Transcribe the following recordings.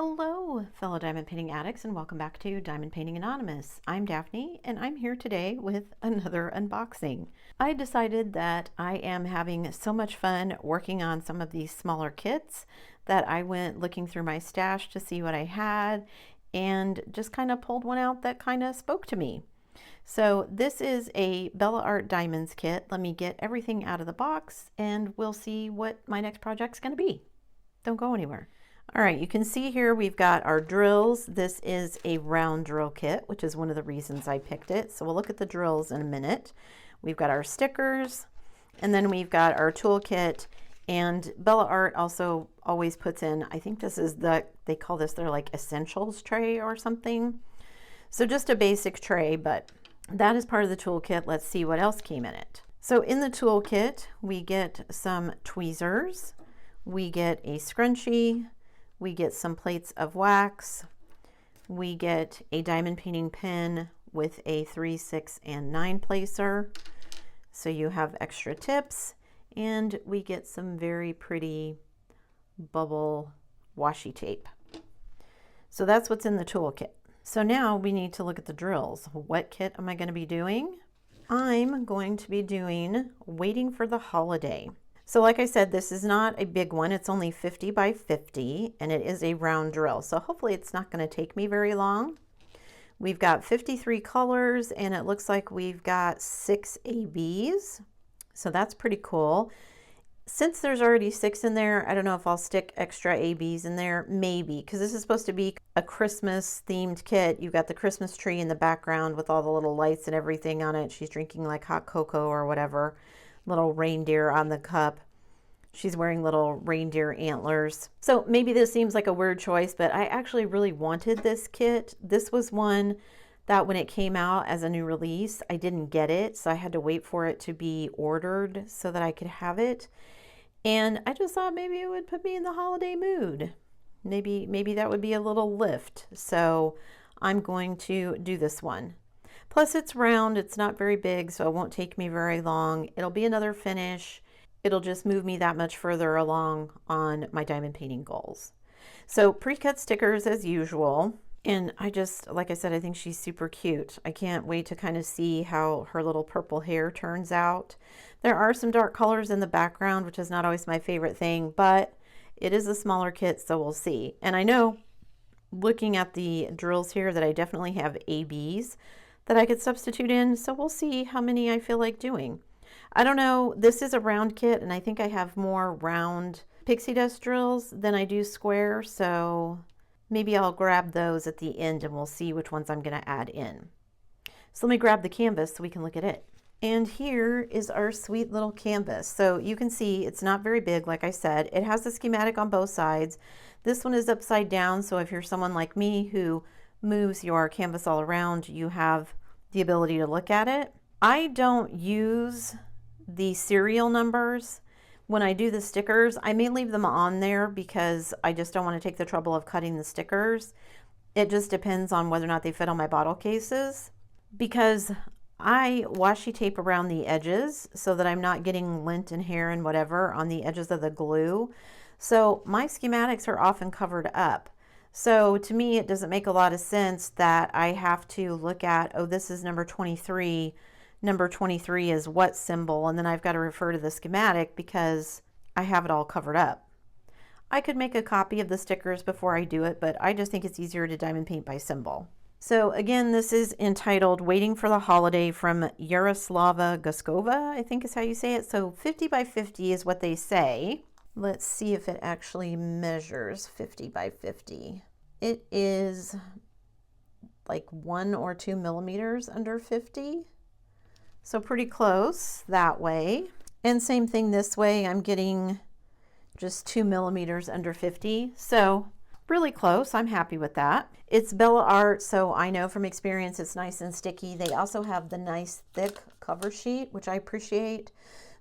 Hello, fellow diamond painting addicts, and welcome back to Diamond Painting Anonymous. I'm Daphne, and I'm here today with another unboxing. I decided that I am having so much fun working on some of these smaller kits that I went looking through my stash to see what I had and just kind of pulled one out that kind of spoke to me. So this is a Bella Art Diamonds kit. Let me get everything out of the box and we'll see what my next project's going to be. Don't go anywhere. All right, you can see here we've got our drills. This is a round drill kit, which is one of the reasons I picked it. So we'll look at the drills in a minute. We've got our stickers, and then we've got our toolkit. And Bella Art also always puts in, I think this is they call this their like essentials tray or something. So just a basic tray, but that is part of the toolkit. Let's see what else came in it. So in the toolkit, we get some tweezers, we get a scrunchie, we get some plates of wax, we get a diamond painting pen with a 3, 6, and 9 placer, so you have extra tips, and we get some very pretty bubble washi tape. So that's what's in the toolkit. So now we need to look at the drills. What kit am I going to be doing? I'm going to be doing Waiting for the Holiday. So like I said, this is not a big one. It's only 50 by 50 and it is a round drill. So hopefully it's not going to take me very long. We've got 53 colors and it looks like we've got 6 ABs. So that's pretty cool. Since there's already 6 in there, I don't know if I'll stick extra ABs in there, maybe, because this is supposed to be a Christmas themed kit. You've got the Christmas tree in the background with all the little lights and everything on it. She's drinking like hot cocoa or whatever. Little reindeer on the cup. She's wearing little reindeer antlers. So maybe this seems like a weird choice, but I actually really wanted this kit. This was one that when it came out as a new release, I didn't get it. So I had to wait for it to be ordered so that I could have it. And I just thought maybe it would put me in the holiday mood. Maybe that would be a little lift. So I'm going to do this one. Plus it's round, it's not very big, so it won't take me very long. It'll be another finish. It'll just move me that much further along on my diamond painting goals. So pre-cut stickers as usual. And like I said, I think she's super cute. I can't wait to kind of see how her little purple hair turns out. There are some dark colors in the background, which is not always my favorite thing, but it is a smaller kit, so we'll see. And I know, looking at the drills here, that I definitely have ABs that I could substitute in, so we'll see how many I feel like doing. I don't know, this is a round kit and I think I have more round pixie dust drills than I do square, so maybe I'll grab those at the end and we'll see which ones I'm going to add in. So let me grab the canvas so we can look at it. And here is our sweet little canvas. So you can see it's not very big, like I said. It has the schematic on both sides. This one is upside down, so if you're someone like me who moves your canvas all around, you have the ability to look at it. I don't use the serial numbers when I do the stickers. I may leave them on there because I just don't want to take the trouble of cutting the stickers. It just depends on whether or not they fit on my bottle cases, because I washi tape around the edges so that I'm not getting lint and hair and whatever on the edges of the glue. So my schematics are often covered up. So to me, it doesn't make a lot of sense that I have to look at, oh, this is number 23. Number 23 is what symbol? And then I've got to refer to the schematic because I have it all covered up. I could make a copy of the stickers before I do it, but I just think it's easier to diamond paint by symbol. So again, this is entitled Waiting for the Holiday from Yaroslava Guskova, I think is how you say it. So 50 by 50 is what they say. Let's see if it actually measures 50 by 50. It is like 1 or 2 millimeters under 50. So pretty close that way. And same thing this way, I'm getting just 2 millimeters under 50. So really close, I'm happy with that. It's Bella Art, so I know from experience it's nice and sticky. They also have the nice thick cover sheet, which I appreciate.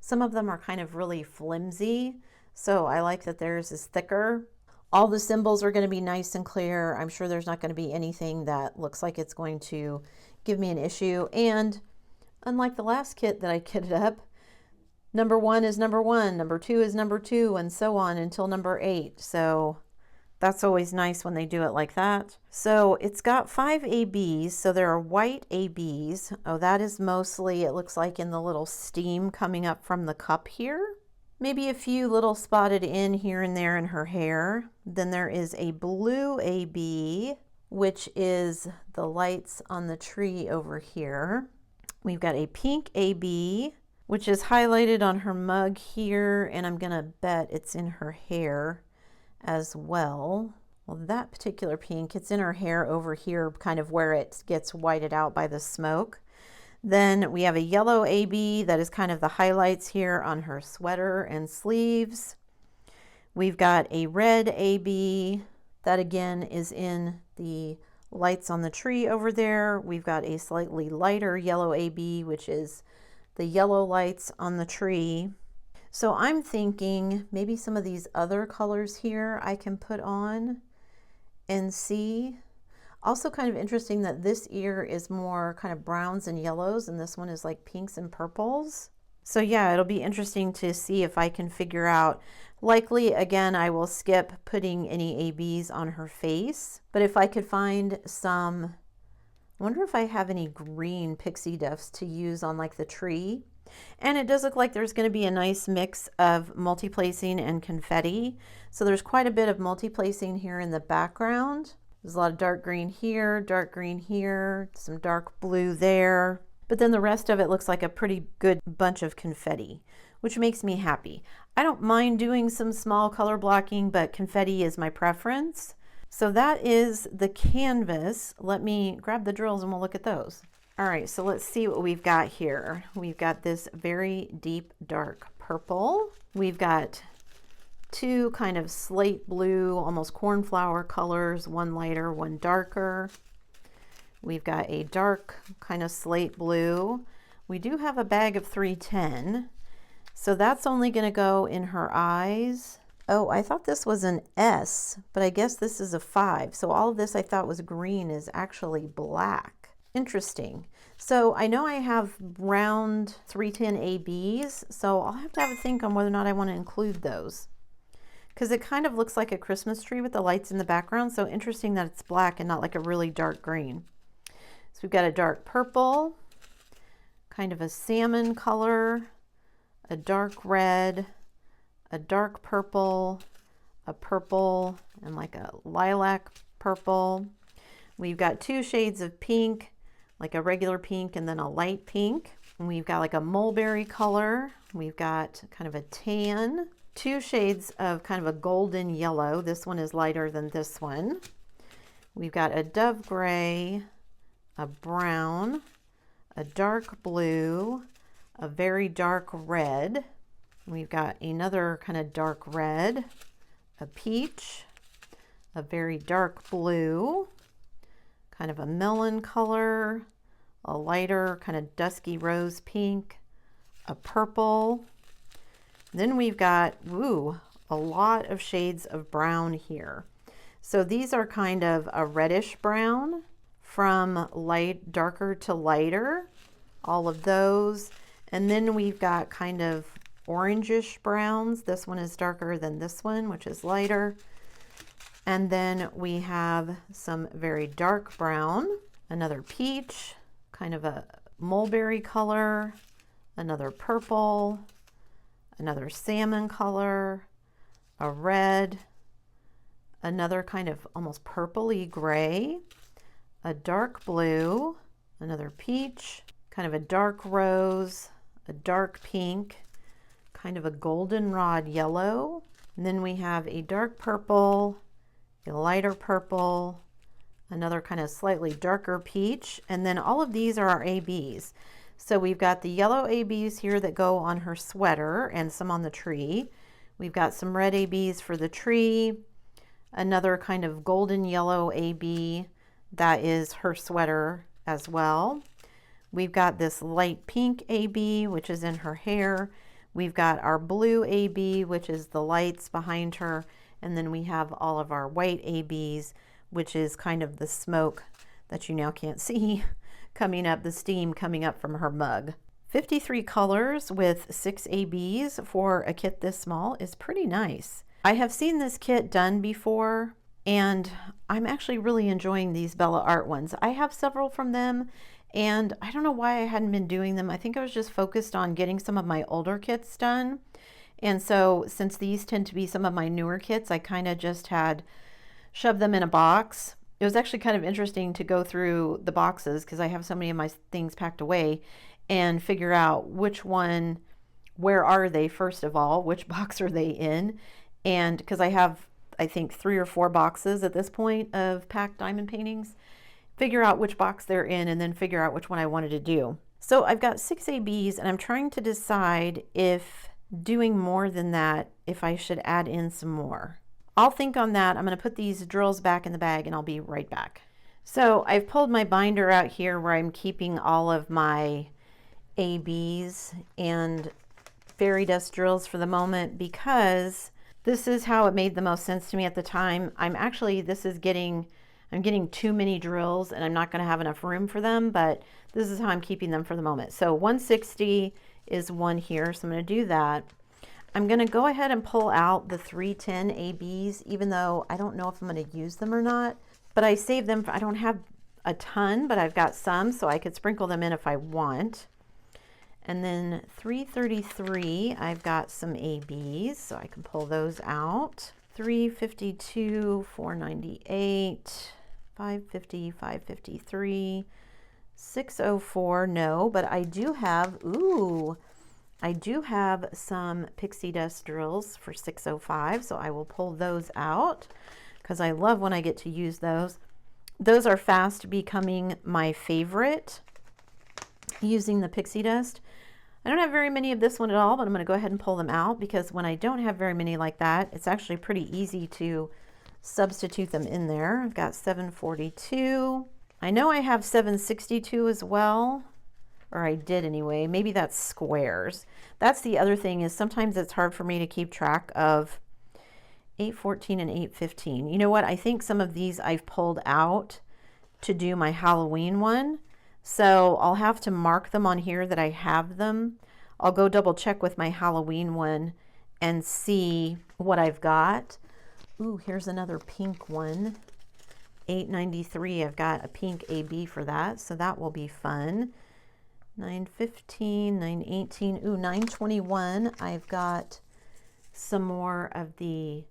Some of them are kind of really flimsy, so I like that theirs is thicker. All the symbols are going to be nice and clear. I'm sure there's not going to be anything that looks like it's going to give me an issue. And unlike the last kit that I kitted up, number 1 is number 1, number 2 is number 2, and so on until number 8. So That's always nice when they do it like that. So it's got 5 ABs, so there are white ABs. Oh, that is mostly, it looks like, in the little steam coming up from the cup here. Maybe a few little spotted in here and there in her hair. Then there is a blue AB, which is the lights on the tree over here. We've got a pink AB, which is highlighted on her mug here, and I'm gonna bet it's in her hair as well. Well, that particular pink, it's in her hair over here, kind of where it gets whited out by the smoke. Then we have a yellow AB that is kind of the highlights here on her sweater and sleeves. We've got a red AB that again is in the lights on the tree over there. We've got a slightly lighter yellow AB, which is the yellow lights on the tree. So I'm thinking maybe some of these other colors here I can put on and see. Also kind of interesting that this ear is more kind of browns and yellows, and this one is like pinks and purples. So yeah, it'll be interesting to see if I can figure out. Likely, again, I will skip putting any ABs on her face, but if I could find some, I wonder if I have any green pixie dust to use on like the tree. And it does look like there's going to be a nice mix of multi-placing and confetti. So there's quite a bit of multi-placing here in the background. There's a lot of dark green here, some dark blue there. But then the rest of it looks like a pretty good bunch of confetti, which makes me happy. I don't mind doing some small color blocking, but confetti is my preference. So that is the canvas. Let me grab the drills and we'll look at those. All right, so let's see what we've got here. We've got this very deep dark purple. We've got two kind of slate blue, almost cornflower colors, one lighter, one darker. We've got a dark kind of slate blue. We do have a bag of 310. So that's only gonna go in her eyes. Oh, I thought this was an S, but I guess this is a 5. So all of this I thought was green is actually black. Interesting. So I know I have round 310 ABs, so I'll have to have a think on whether or not I want to include those, because it kind of looks like a Christmas tree with the lights in the background. So interesting that it's black and not like a really dark green. So we've got a dark purple, kind of a salmon color, a dark red, a dark purple, a purple, and like a lilac purple. We've got two shades of pink, like a regular pink and then a light pink. And we've got like a mulberry color. We've got kind of a tan, two shades of kind of a golden yellow. This one is lighter than this one. We've got a dove gray, a brown, a dark blue, a very dark red. We've got another kind of dark red, a peach, a very dark blue, kind of a melon color, a lighter kind of dusky rose pink, a purple. Then we've got, a lot of shades of brown here. So these are kind of a reddish brown from light, darker to lighter, all of those. And then we've got kind of orangish browns. This one is darker than this one, which is lighter. And then we have some very dark brown, another peach, kind of a mulberry color, another purple, another salmon color, a red, another kind of almost purpley gray, a dark blue, another peach, kind of a dark rose, a dark pink, kind of a goldenrod yellow. And then we have a dark purple, a lighter purple, another kind of slightly darker peach, and then all of these are our ABs. So we've got the yellow ABs here that go on her sweater and some on the tree. We've got some red ABs for the tree, another kind of golden yellow AB that is her sweater as well. We've got this light pink AB, which is in her hair. We've got our blue AB, which is the lights behind her. And then we have all of our white ABs, which is kind of the smoke that you now can't see coming up, the steam coming up from her mug. 53 colors with 6 ABs for a kit this small is pretty nice. I have seen this kit done before, And I'm actually really enjoying these Bella Art ones. I have several from them, and I don't know why I hadn't been doing them. I think I was just focused on getting some of my older kits done. And so since these tend to be some of my newer kits, I kind of just had shoved them in a box. It was actually kind of interesting to go through the boxes because I have so many of my things packed away and figure out which one, where are they first of all, which box are they in? And because I have, I think 3 or 4 boxes at this point of packed diamond paintings, figure out which box they're in and then figure out which one I wanted to do. So I've got 6 ABs and I'm trying to decide if doing more than that, if I should add in some more. I'll think on that. I'm going to put these drills back in the bag and I'll be right back. So I've pulled my binder out here where I'm keeping all of my ABs and fairy dust drills for the moment because this is how it made the most sense to me at the time. I'm getting too many drills and I'm not going to have enough room for them, but this is how I'm keeping them for the moment. So 160 is one here, so I'm going to do that. I'm going to go ahead and pull out the 310 ABs, even though I don't know if I'm going to use them or not, but I saved them. I don't have a ton, but I've got some, so I could sprinkle them in if I want. And then 333, I've got some ABs, so I can pull those out. 352, 498, 550, 553, 604, no, but I do have, I do have some pixie dust drills for 605, so I will pull those out because I love when I get to use those. Those are fast becoming my favorite using the pixie dust. I don't have very many of this one at all, but I'm going to go ahead and pull them out because when I don't have very many like that, it's actually pretty easy to substitute them in there. I've got 742. I know I have 762 as well, or I did anyway. Maybe that's squares. That's the other thing, is sometimes it's hard for me to keep track of 814 and 815. You know what? I think some of these I've pulled out to do my Halloween one. So I'll have to mark them on here that I have them. I'll go double check with my Halloween one and see what I've got. Ooh, here's another pink one. 893, I've got a pink AB for that, so that will be fun. 915, 918, ooh, 921, I've got some more of the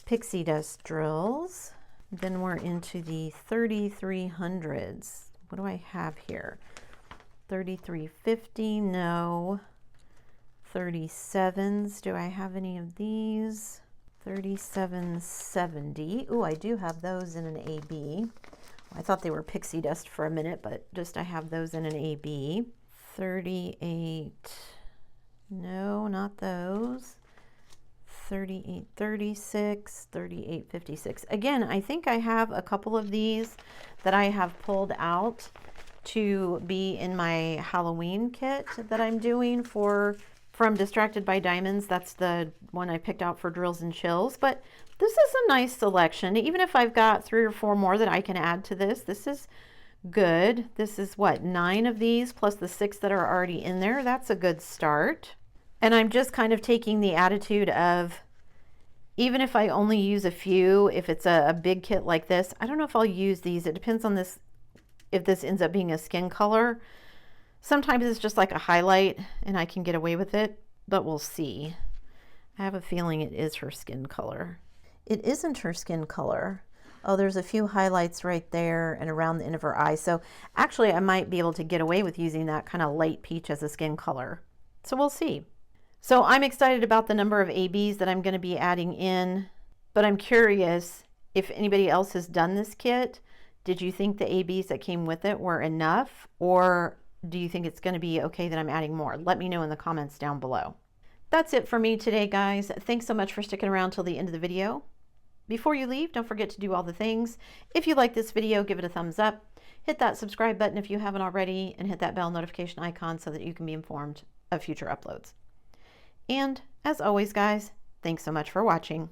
pixie dust drills. Then we're into the 3300s. What do I have here? 3350, no. 37s, do I have any of these? 3770, ooh, I do have those in an AB. I thought they were pixie dust for a minute, but just I have those in an AB. 38, no, not those. 3836, 3856. Again, I think I have a couple of these that I have pulled out to be in my Halloween kit that I'm doing from Distracted by Diamonds. That's the one I picked out for drills and chills, but this is a nice selection. Even if I've got 3 or 4 more that I can add to this, this is good. This is what, 9 of these plus the 6 that are already in there. That's a good start. And I'm just kind of taking the attitude of, even if I only use a few, if it's a big kit like this, I don't know if I'll use these. It depends on this, if this ends up being a skin color. Sometimes it's just like a highlight and I can get away with it, but we'll see. I have a feeling it is her skin color. It isn't her skin color. Oh, there's a few highlights right there and around the end of her eye. So actually I might be able to get away with using that kind of light peach as a skin color. So we'll see. So I'm excited about the number of ABs that I'm going to be adding in, but I'm curious if anybody else has done this kit. Did you think the ABs that came with it were enough, or do you think it's going to be okay that I'm adding more? Let me know in the comments down below. That's it for me today, guys. Thanks so much for sticking around till the end of the video. Before you leave, don't forget to do all the things. If you like this video, give it a thumbs up. Hit that subscribe button if you haven't already, and hit that bell notification icon so that you can be informed of future uploads. And as always, guys, thanks so much for watching.